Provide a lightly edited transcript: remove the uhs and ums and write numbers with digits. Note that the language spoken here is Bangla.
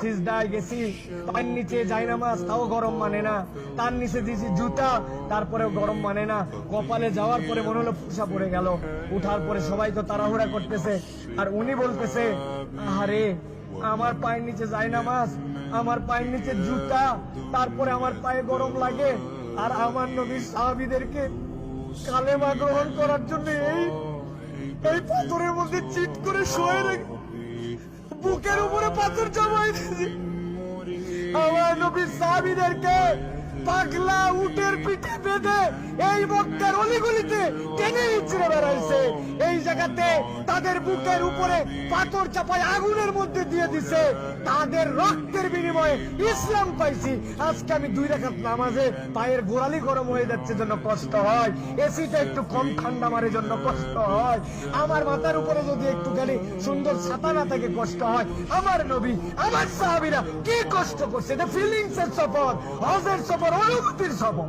সিজদায় গেছি, পায়ের নিচে জায়নামাজ, তাও গরম মানে না, তার নিচে দিয়েছি জুতা, তারপরেও গরম মানে না। কপালে যাওয়ার পরে মনে হলো ফুসা পড়ে গেল। উঠার পরে সবাই তো তাড়াহুড়া করতেছে, আর উনি বলতেছে, আরে আমার পায়ের নিচে জায়নামাজ, আমার পায়ের নিচে জুতা, তারপরে আমার পায়ে গরম লাগে, আর আমার নবীর সাহাবীদেরকে কালেমা গ্রহণ করার জন্য এই পাথরের মধ্যে চিট করে শুয়ে রেখে বুকের উপরে পাথর জমাই দিয়েছে। আমার নবীর সাহাবীদেরকে পাগলা উটের পিঠে বেঁধে এই মক্কার অলিগলিতে টেনে ছিঁড়ে বেড়াইছে। এই জায়গাতে তাদের বুকের উপরে পাথর চাপায় আগুনের মধ্যে দিয়ে দিছে। তাদের রক্তের বিনিময়ে ইসলাম পাইছি। আজকে আমি 2 রাকাত নামাজে পায়ের গোড়ালি গরম হয়ে যাচ্ছে জন্য কষ্ট হয়, এসিটা একটু কম ঠান্ডা মারে জন্য কষ্ট হয়, আমার মাথার উপরে যদি একটুখানি সুন্দর ছাতা না থাকে কষ্ট হয়। আমার নবী, আমার সাহাবীরা কি কষ্ট করছে, এটা ফিলিংস এর সফর, হজের সফর, অনুভূতির সফর।